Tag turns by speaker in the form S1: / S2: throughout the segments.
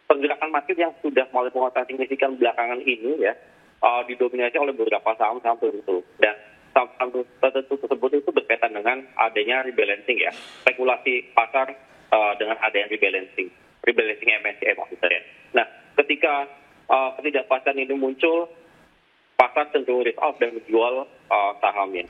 S1: pergerakan market yang sudah mulai penguatan signifikan belakangan ini ya didominasi oleh beberapa saham-saham tertentu. Dan saham-saham tertentu tersebut itu berkaitan dengan adanya rebalancing ya, spekulasi pasar dengan adanya rebalancing MSCI maksudnya. Nah, ketika ketidakpastian ini muncul, pasar cenderung risk off dan menjual sahamnya.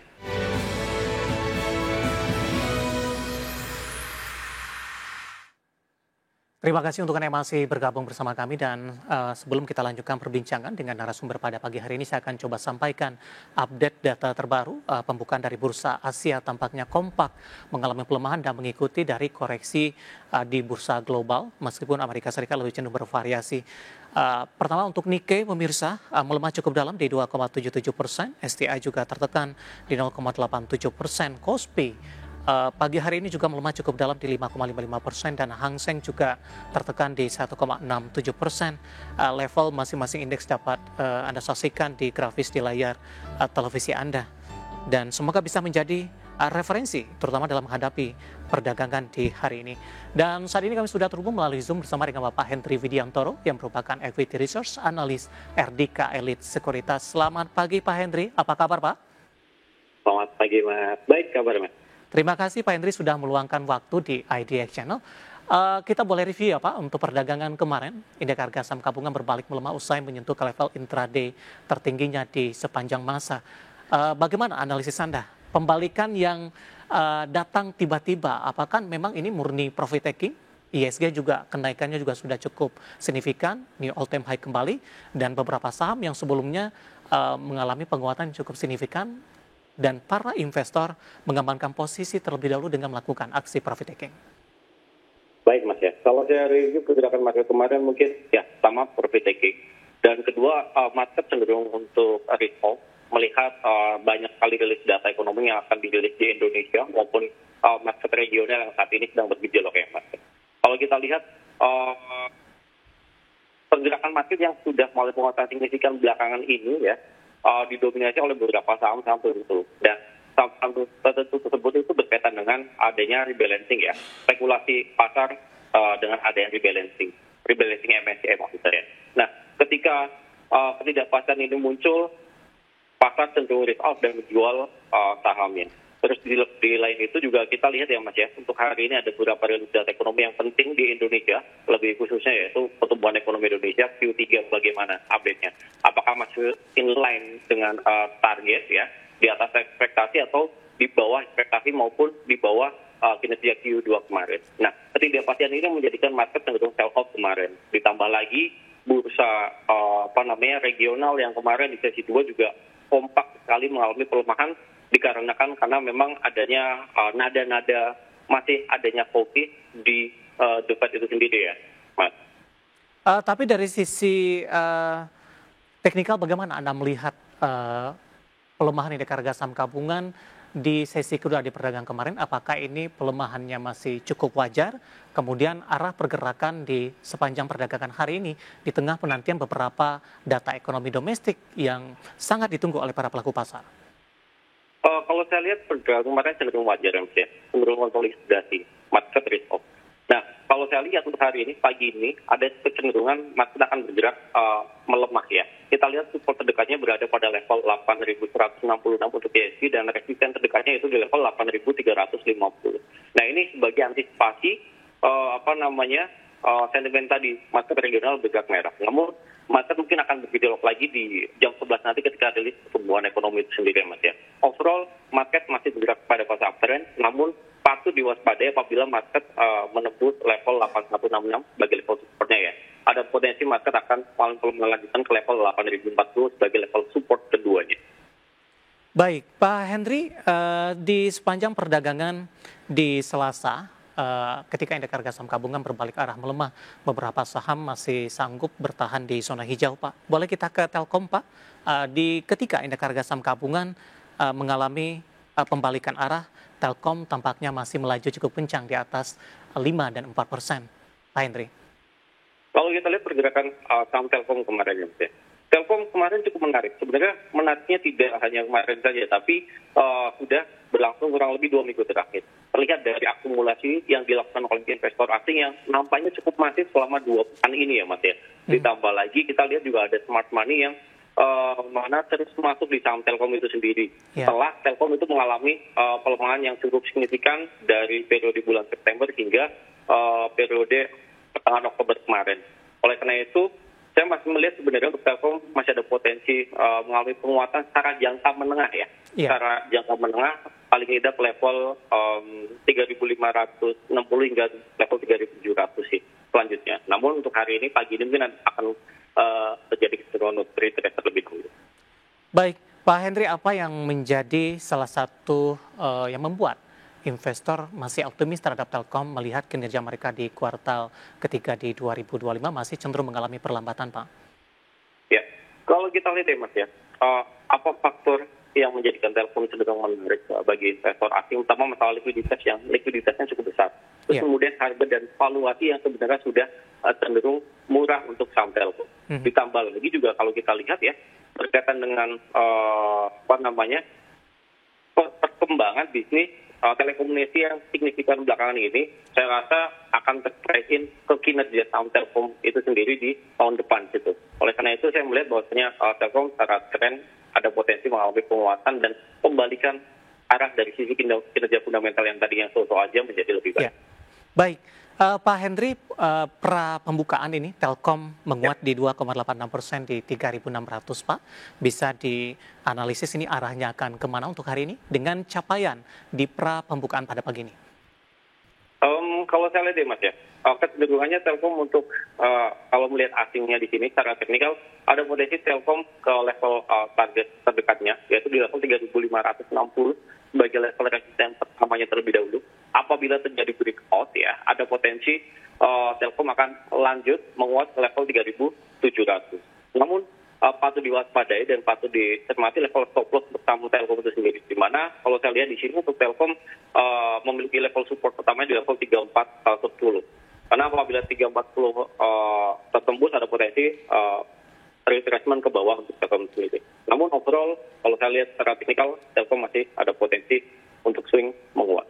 S2: Terima kasih untuk Anda yang masih bergabung bersama kami dan sebelum kita lanjutkan perbincangan dengan narasumber pada pagi hari ini, saya akan coba sampaikan update data terbaru pembukaan dari Bursa Asia tampaknya kompak mengalami pelemahan dan mengikuti dari koreksi di bursa global meskipun Amerika Serikat lebih cenderung bervariasi. Pertama untuk Nikkei pemirsa melemah cukup dalam di 2,77%, STI juga tertekan di 0,87%, Kospi pagi hari ini juga melemah cukup dalam di 5,55% dan Hang Seng juga tertekan di 1,67%. Level masing-masing indeks dapat Anda saksikan di grafis di layar televisi Anda. Dan semoga bisa menjadi referensi terutama dalam menghadapi perdagangan di hari ini. Dan saat ini kami sudah terhubung melalui Zoom bersama dengan Bapak Hendry Widiantoro yang merupakan Equity Research Analyst RDK Elite Sekuritas. Selamat pagi Pak Hendry, apa kabar Pak?
S1: Selamat pagi Mas, baik kabar Mas.
S2: Terima kasih Pak Hendry sudah meluangkan waktu di IDX Channel. Kita boleh review ya Pak untuk perdagangan kemarin. Indeks harga saham gabungan berbalik melemah usai menyentuh ke level intraday tertingginya di sepanjang masa. Bagaimana analisis Anda? Pembalikan yang datang tiba-tiba, apakah memang ini murni profit taking? ISG juga kenaikannya juga sudah cukup signifikan, new all time high kembali, dan beberapa saham yang sebelumnya mengalami penguatan cukup signifikan, dan para investor mengamankan posisi terlebih dahulu dengan melakukan aksi profit taking.
S1: Baik Mas ya, kalau saya review pergerakan market kemarin mungkin ya sama profit taking. Dan kedua, market cenderung untuk risk off melihat banyak sekali rilis data ekonomi yang akan dirilis di Indonesia maupun market regional yang saat ini sedang bergejolak ya Mas. Kalau kita lihat pergerakan market yang sudah mulai penguatan signifikan belakangan ini ya didominasi oleh beberapa saham-saham tertentu. Dan saham-saham tertentu tersebut itu berkaitan dengan adanya rebalancing ya, spekulasi pasar dengan adanya rebalancing MSCI maksudnya. Nah, ketika ketidakpastian ini muncul, pasar cenderung risk off dan menjual sahamnya. Terus di lain itu juga kita lihat ya Mas ya, untuk hari ini ada beberapa rilis data ekonomi yang penting di Indonesia, lebih khususnya yaitu pertumbuhan ekonomi Indonesia Q3 bagaimana update-nya. Apakah masih in line dengan target ya, di atas ekspektasi atau di bawah ekspektasi maupun di bawah kinerja Q2 kemarin. Nah, ketidakpastian ini menjadikan market cenderung sell off kemarin. Ditambah lagi bursa regional yang kemarin di sesi 2 juga kompak sekali mengalami pelemahan dikarenakan karena memang adanya nada-nada masih adanya COVID di The Fed itu sendiri ya, Mas.
S2: Tapi dari sisi teknikal bagaimana Anda melihat pelemahan indeks harga saham gabungan di sesi kedua di perdagangan kemarin? Apakah ini pelemahannya masih cukup wajar? Kemudian arah pergerakan di sepanjang perdagangan hari ini di tengah penantian beberapa data ekonomi domestik yang sangat ditunggu oleh para pelaku pasar.
S1: Kalau saya lihat pergerakan kemarin cenderung wajar ya, cenderung konsolidasi, market risk off. Nah, kalau saya lihat untuk hari ini, pagi ini, ada kecenderungan market akan bergerak melemah ya. Kita lihat support terdekatnya berada pada level 8.166 untuk ISG dan resisten terdekatnya itu di level 8.350. Nah, ini sebagai antisipasi sentimen tadi, market regional bergerak merah. Namun, market mungkin akan bergejolak lagi di jam 11 nanti ketika rilis pertumbuhan ekonomi itu sendiri, Mas ya. Overall, market masih bergerak pada fase uptrend, namun patut diwaspadai apabila market menembus level 8166 sebagai level supportnya ya. Ada potensi market akan melanjutkan ke level 8040 sebagai level support keduanya.
S2: Baik, Pak Hendry, di sepanjang perdagangan di Selasa, ketika indeks harga saham gabungan berbalik arah melemah, beberapa saham masih sanggup bertahan di zona hijau, Pak. Boleh kita ke Telkom, Pak? Ketika indeks harga saham gabungan mengalami pembalikan arah, Telkom tampaknya masih melaju cukup kencang di atas 5 dan 4%. Pak Hendry.
S1: Kalau kita lihat pergerakan saham Telkom kemarin, ya. Telkom kemarin cukup menarik. Sebenarnya menariknya tidak hanya kemarin saja, tapi sudah berlangsung kurang lebih 2 minggu terakhir. terlihat dari akumulasi yang dilakukan oleh investor asing yang nampaknya cukup masif selama 2 pekan ini ya Mas ya. Ditambah lagi kita lihat juga ada smart money yang mana terus masuk di saham Telkom itu sendiri. Setelah Telkom itu mengalami pelemahan yang cukup signifikan dari periode bulan September hingga periode pertengahan Oktober kemarin. Oleh karena itu, saya masih melihat sebenarnya untuk Telkom masih ada potensi mengalami penguatan secara jangka menengah ya. Secara jangka menengah paling tidak level 3.560 hingga level 3.700 sih selanjutnya. Namun untuk hari ini, pagi ini mungkin akan terjadi kecenderungan untuk retreat terlebih dahulu.
S2: Baik, Pak Henry, apa yang menjadi salah satu yang membuat investor masih optimis terhadap Telkom melihat kinerja mereka di kuartal ketiga di 2025 masih cenderung mengalami perlambatan, Pak?
S1: Ya, kalau kita lihat ya Mas ya, apa faktor yang menjadikan Telkom cenderung menarik bagi investor asing, utama masalah likuiditasnya cukup besar. Terus kemudian harga dan valuasi yang sebenarnya sudah cenderung murah untuk saham Telkom. Ditambah lagi juga kalau kita lihat ya, berkaitan dengan perkembangan bisnis telekomunikasi yang signifikan belakangan ini, saya rasa akan terkaitin ke kinerja saham Telkom itu sendiri di tahun depan gitu. Oleh karena itu saya melihat bahwasanya Telkom secara tren ada potensi mengalami penguatan dan pembalikan arah dari sisi kinerja fundamental yang tadinya so-so aja menjadi lebih baik.
S2: Baik, Pak Henry, pra pembukaan ini Telkom menguat di 2,86% di 3.600, Pak. Bisa dianalisis ini arahnya akan kemana untuk hari ini dengan capaian di pra pembukaan pada pagi ini?
S1: Kalau saya lihat ya Mas ya, kecenderungannya Telkom untuk kalau melihat asingnya di sini secara teknikal ada potensi Telkom ke level target terdekatnya yaitu di level 3.560 sebagai level resisten pertamanya terlebih dahulu. Apabila terjadi breakout ya, ada potensi Telkom akan lanjut menguat ke level 3.700. Namun patut diwaspadai dan patut dicermati level stop loss bersama Telkom itu sendiri. Di mana kalau saya lihat di sini untuk Telkom memiliki level support pertamanya di level 3410. Karena apabila 340 tertembus ada potensi retracement ke bawah untuk Telkom sendiri. Namun overall kalau saya lihat secara teknikal Telkom masih ada potensi untuk swing menguat.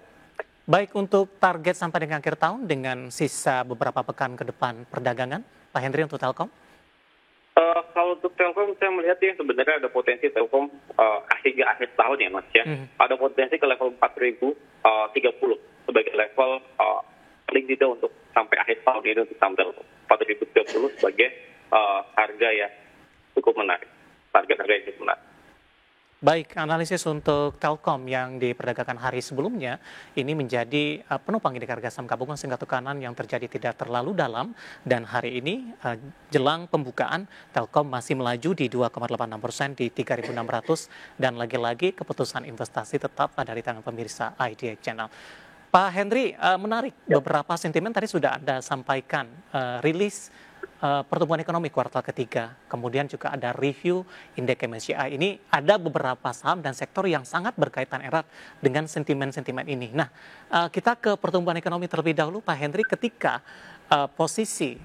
S2: Baik, untuk target sampai dengan akhir tahun dengan sisa beberapa pekan ke depan perdagangan, Pak Henry untuk Telkom?
S1: Kalau untuk Telkom saya melihat ya sebenarnya ada potensi Telkom hingga akhir tahun ya Mas ya. Ada potensi ke level 4.030 sebagai level paling tidak untuk sampai akhir tahun ini untuk saham Telkom. 4.030 sebagai harga yang cukup menarik. Target harga yang cukup menarik.
S2: Baik, analisis untuk Telkom yang diperdagangkan hari sebelumnya ini menjadi penopang indeks harga saham gabungan sehingga tekanan yang terjadi tidak terlalu dalam dan hari ini jelang pembukaan Telkom masih melaju di 2,86% di 3.600 dan lagi-lagi keputusan investasi tetap ada di tangan pemirsa IDX Channel. Pak Henry, menarik beberapa sentimen tadi sudah Anda sampaikan, rilis pertumbuhan ekonomi kuartal ketiga, kemudian juga ada review indeks MSCI. Ini ada beberapa saham dan sektor yang sangat berkaitan erat dengan sentimen-sentimen ini. Nah, kita ke pertumbuhan ekonomi terlebih dahulu, Pak Henry, ketika posisi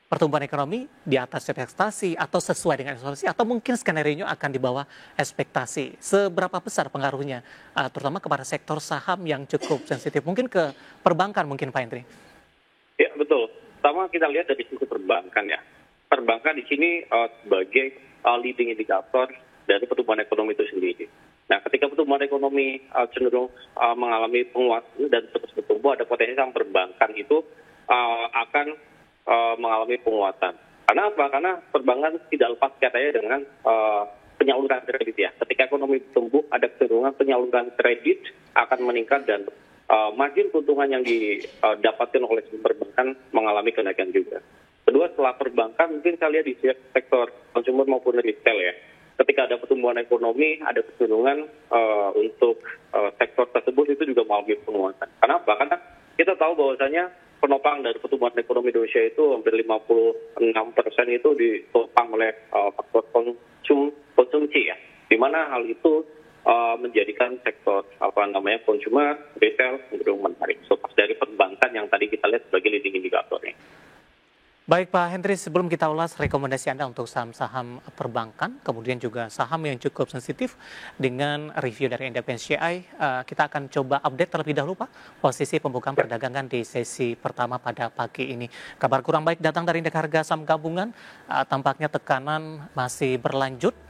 S2: pertumbuhan ekonomi di atas ekspektasi atau sesuai dengan ekspektasi atau mungkin skenario akan di bawah ekspektasi. Seberapa besar pengaruhnya, terutama kepada sektor saham yang cukup sensitif, mungkin ke perbankan mungkin Pak Henry?
S1: Ya betul. Pertama kita lihat dari sisi perbankan ya. Perbankan di sini sebagai leading indikator dari pertumbuhan ekonomi itu sendiri. Nah, ketika pertumbuhan ekonomi cenderung mengalami penguatan dan terus bertumbuh, ada potensi saham perbankan itu akan mengalami penguatan. Karena apa? Karena perbankan tidak lepas katanya dengan penyaluran kredit ya. Ketika ekonomi tumbuh, ada kecenderungan penyaluran kredit akan meningkat dan margin keuntungan yang didapatkan oleh perbankan mengalami kenaikan juga. Kedua, setelah perbankan mungkin saya lihat di sektor konsumer maupun retail ya. Ketika ada pertumbuhan ekonomi, ada kecenderungan untuk sektor tersebut itu juga mengalami penguatan. Kenapa? Karena kita tahu bahwasanya penopang dari pertumbuhan ekonomi Indonesia itu hampir 56% itu ditopang oleh faktor konsumsi ya. Di mana hal itu menjadikan sektor konsumer, retail cenderung menarik. So, dari perbankan yang tadi kita lihat sebagai leading indikatornya.
S2: Baik Pak Hendri, sebelum kita ulas rekomendasi Anda untuk saham-saham perbankan, kemudian juga saham yang cukup sensitif dengan review dari indeks MSCI, kita akan coba update terlebih dahulu Pak, posisi pembukaan perdagangan di sesi pertama pada pagi ini. Kabar kurang baik datang dari indeks harga saham gabungan, tampaknya tekanan masih berlanjut.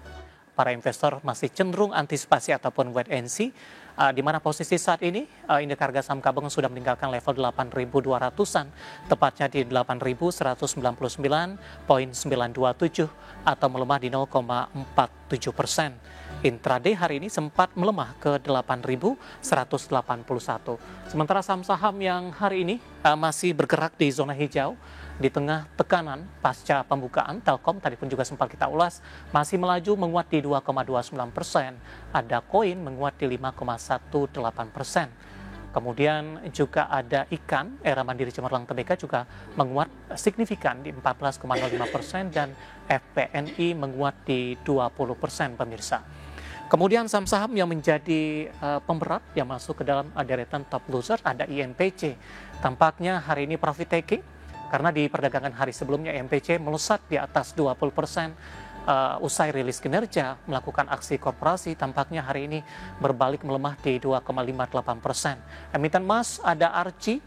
S2: Para investor masih cenderung antisipasi ataupun wait and see, di mana posisi saat ini indeks harga saham gabungan sudah meninggalkan level 8.200-an, tepatnya di 8.199,927 atau melemah di 0,47%. Intraday hari ini sempat melemah ke 8.181. Sementara saham-saham yang hari ini masih bergerak di zona hijau, di tengah tekanan pasca pembukaan, Telkom tadi pun juga sempat kita ulas, masih melaju menguat di 2,29%, ada koin menguat di 5,18%. Kemudian juga ada ikan, Era Mandiri Cemerlang Tbk juga menguat signifikan di 14,05% dan FPNI menguat di 20% pemirsa. Kemudian saham-saham yang menjadi pemberat yang masuk ke dalam deretan top loser ada INPC. Tampaknya hari ini profit taking, karena di perdagangan hari sebelumnya INPC melesat di atas 20%, usai rilis kinerja melakukan aksi korporasi, tampaknya hari ini berbalik melemah di 2,58%. Emiten emas ada Archie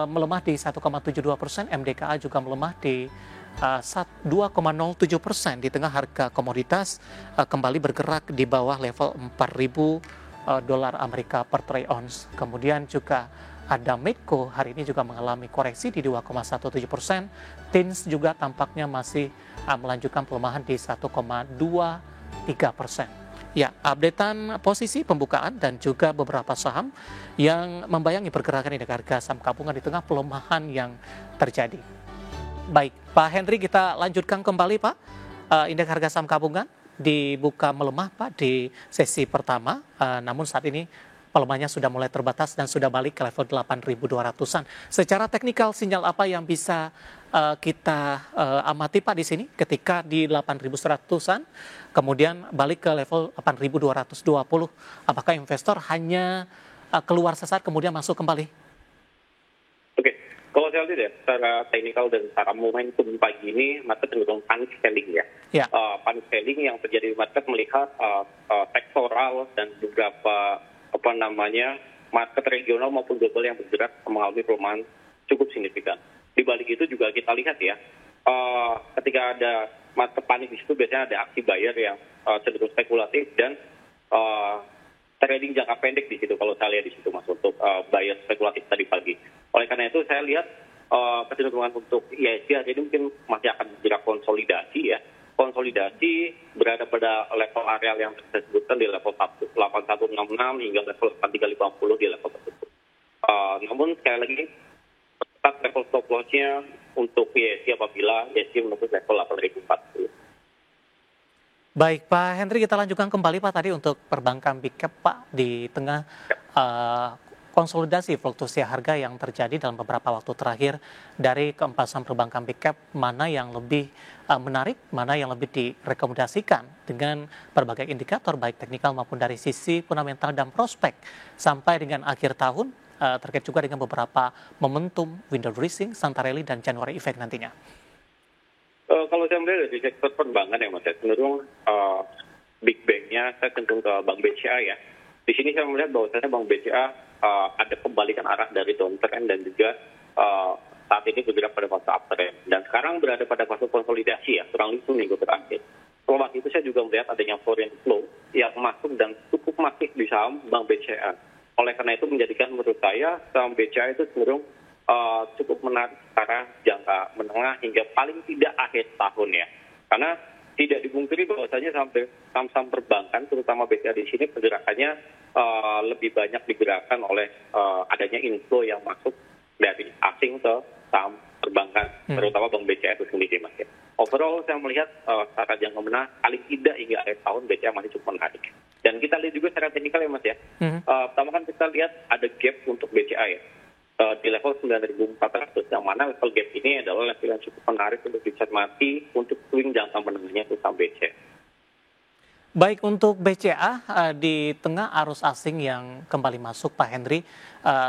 S2: melemah di 1,72%, MDKA juga melemah di 2,07%, di tengah harga komoditas kembali bergerak di bawah level 4.000 dolar Amerika per troy ounce. Kemudian juga ada Medco hari ini juga mengalami koreksi di 2,17%. Tins juga tampaknya masih melanjutkan pelemahan di 1,23%. Ya, updatean posisi pembukaan dan juga beberapa saham yang membayangi pergerakan indeks harga saham gabungan di tengah pelemahan yang terjadi. Baik, Pak Henry, kita lanjutkan kembali Pak. Indeks harga saham gabungan dibuka melemah Pak di sesi pertama, namun saat ini pelemahannya sudah mulai terbatas dan sudah balik ke level 8.200-an. Secara teknikal, sinyal apa yang bisa kita amati Pak di sini ketika di 8.100-an, kemudian balik ke level 8.220? Apakah investor hanya keluar sesaat kemudian masuk kembali?
S1: Oke, kalau saya lihat ya, secara teknikal dan secara momentum pagi ini, market cenderung panic selling ya.
S2: Ya.
S1: Panic selling yang terjadi di market melihat sektoral dan beberapa market regional maupun global yang bergerak mengalami pelemahan cukup signifikan. Di balik itu juga kita lihat ya, ketika ada market panik di situ biasanya ada aksi buyer yang cenderung spekulatif dan trading jangka pendek di situ, kalau saya lihat di situ Mas, untuk buyer spekulatif tadi pagi. Oleh karena itu saya lihat kecenderungan untuk IHSG hari ini mungkin masih akan bergerak konsolidasi ya. Konsolidasi berada pada level areal yang saya sebutkan di level 8166 hingga level 8350 di level tersebut. Namun sekali lagi tetap level stop loss-nya untuk IHSG apabila IHSG menembus level 8040.
S2: Baik Pak Henry, kita lanjutkan kembali Pak tadi untuk perbankan big cap Pak, di tengah konsolidasi fluktuasi harga yang terjadi dalam beberapa waktu terakhir. Dari keempat saham perbankan big cap, mana yang lebih menarik, mana yang lebih direkomendasikan dengan berbagai indikator baik teknikal maupun dari sisi fundamental dan prospek sampai dengan akhir tahun, terkait juga dengan beberapa momentum window dressing, Santarelli dan January effect nantinya?
S1: Kalau saya melihat dari sektor perbankan ya Mas, cenderung big bank-nya saya cenderung ke Bank BCA ya. Di sini saya melihat bahwasanya Bank BCA ada kebalikan arah dari downtrend dan juga saat ini bergerak pada fase uptrend. Dan sekarang berada pada fase konsolidasi ya, kurang lebih minggu terakhir. Setelah itu saya juga melihat adanya foreign flow yang masuk dan cukup masif di saham Bank BCA. Oleh karena itu menjadikan menurut saya saham BCA itu cenderung cukup menarik secara jangka menengah hingga paling tidak akhir tahun ya. Karena tidak dipungkiri bahwasanya saham-saham perbankan, terutama BCA di sini pergerakannya lebih banyak digerakkan oleh adanya inflow yang masuk dari asing ke saham perbankan, terutama Bank BCA itu sendiri Mas ya. Overall saya melihat secara jangka menengah paling tidak hingga akhir tahun BCA masih cukup menarik. Dan kita lihat juga secara teknikal ya Mas ya. Pertama kan kita lihat ada gap untuk BCA ya. Di level 9.400, yang mana level gap ini adalah level yang cukup menarik untuk dicermati untuk swing jangka menengahnya itu saham BCA.
S2: Baik untuk BCA di tengah arus asing yang kembali masuk, Pak Henry,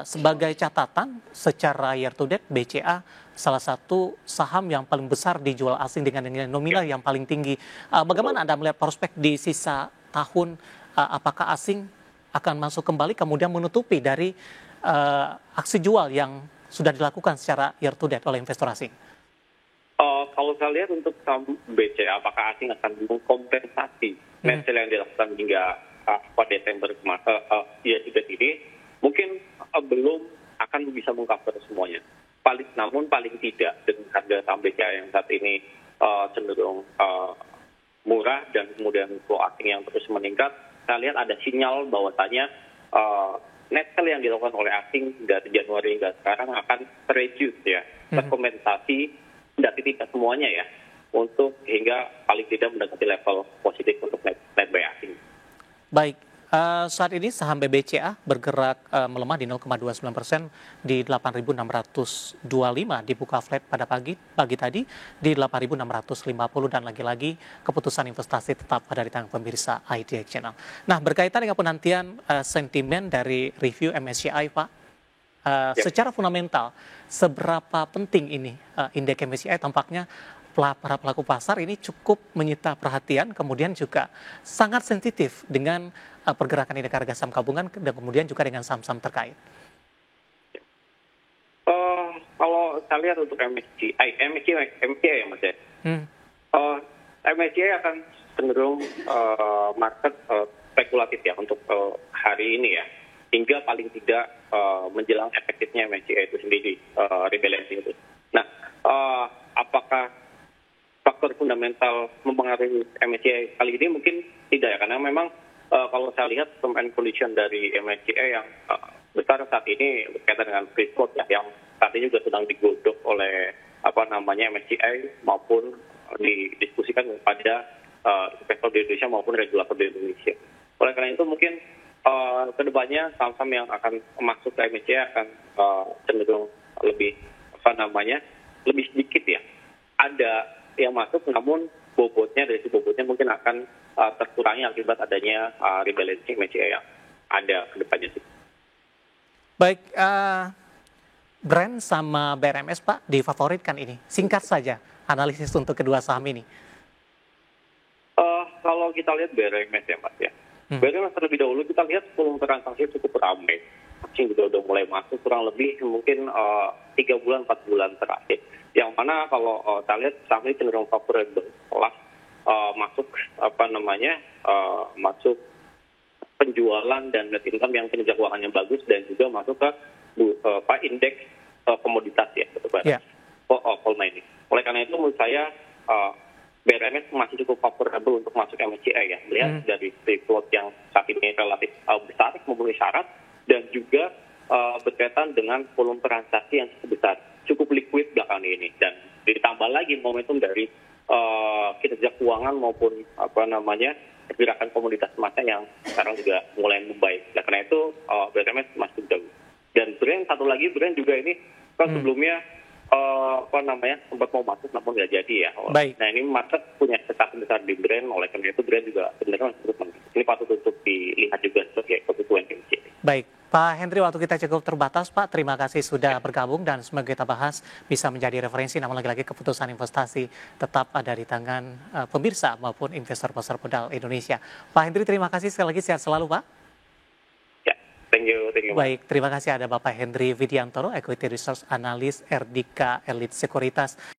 S2: sebagai catatan secara year to date BCA salah satu saham yang paling besar dijual asing dengan nilai nominal yang paling tinggi. Bagaimana Anda melihat prospek di sisa tahun? Apakah asing akan masuk kembali kemudian menutupi dari aksi jual yang sudah dilakukan secara year to date oleh investor asing?
S1: Kalau saya lihat untuk saham BCA, apakah asing akan mengkompensasi net sale yang dilakukan hingga pada Desember year to date ini, mungkin belum akan bisa mengcover semuanya. Namun paling tidak dengan harga saham BCA yang saat ini cenderung murah dan kemudian flow asing yang terus meningkat, saya lihat ada sinyal bahwasanya net sale yang dilakukan oleh asing dari Januari hingga sekarang akan reduce ya, terkompensasi dari tidak semuanya ya, untuk hingga paling tidak mendekati level positif untuk net buy asing.
S2: Baik, saat ini saham BBCA bergerak melemah di 0,29% di 8.625, dibuka flat pada pagi tadi di 8.650, dan lagi-lagi keputusan investasi tetap ada di tangan pemirsa IDX Channel. Nah, berkaitan dengan penantian sentimen dari review MSCI, Pak, secara fundamental, seberapa penting ini indeks MSCI? Tampaknya para pelaku pasar ini cukup menyita perhatian, kemudian juga sangat sensitif dengan pergerakan indeks harga saham gabungan dan kemudian juga dengan saham-saham terkait.
S1: Kalau saya lihat untuk MSCI ya Mas ya, MSCI akan cenderung market spekulatif ya untuk hari ini ya, hingga paling tidak menjelang efektifnya MSCI itu sendiri, rebalancing itu. Nah, apakah faktor fundamental mempengaruhi MSCI kali ini? Mungkin tidak ya, karena memang kalau saya lihat term and condition dari MSCI yang besar saat ini berkaitan dengan free float ya, yang saat ini juga sedang digodok oleh MSCI maupun didiskusikan kepada investor di Indonesia maupun regulator di Indonesia. Oleh karena itu mungkin kedepannya saham-saham yang akan masuk ke MSCI akan cenderung lebih lebih sedikit ya. Ada yang masuk, namun dari bobotnya mungkin akan terkurangi akibat adanya rebalancing MSCI yang ada kedepannya sih.
S2: Baik, Brand sama BRMS Pak difavoritkan ini. Singkat saja analisis untuk kedua saham ini.
S1: Kalau kita lihat BRMS ya Mas ya. BRMS terlebih dahulu kita lihat volume transaksi cukup ramai. Asing juga udah mulai masuk kurang lebih mungkin 3 bulan 4 bulan terakhir. Yang mana kalau kita lihat saham ini cenderung favorable setelah masuk masuk penjualan dan net income yang kinerja keuangannya bagus, dan juga masuk ke indeks komoditas ya, coal mining. Oleh karena itu menurut saya BRMS masih cukup favorable untuk masuk MSCI ya, melihat dari free float yang saat ini relatif besar memenuhi syarat, dan juga berkaitan dengan volume transaksi yang cukup besar, cukup liquid belakangan ini, dan ditambah lagi momentum dari kinerja keuangan maupun pergerakan komoditas emasnya yang sekarang juga mulai membaik. Nah, karena itu BRMS masih jauh. Dan satu lagi brand juga ini kan sebelumnya sempat mau masuk namun nggak jadi ya.
S2: Baik.
S1: Nah, ini market punya kesempatan besar di brand, oleh karena itu brand juga sebenarnya ini patut untuk dilihat juga sebagai kebutuhan MSCI.
S2: Baik, Pak Henry, waktu kita cukup terbatas Pak. Terima kasih sudah bergabung, dan semoga kita bahas bisa menjadi referensi. Namun lagi-lagi keputusan investasi tetap ada di tangan pemirsa maupun investor pasar modal Indonesia. Pak Henry, terima kasih sekali lagi, sehat selalu Pak.
S1: Thank you.
S2: Baik, terima kasih ada Bapak Henry Widiantoro, Equity Research Analyst RDK Elite Sekuritas.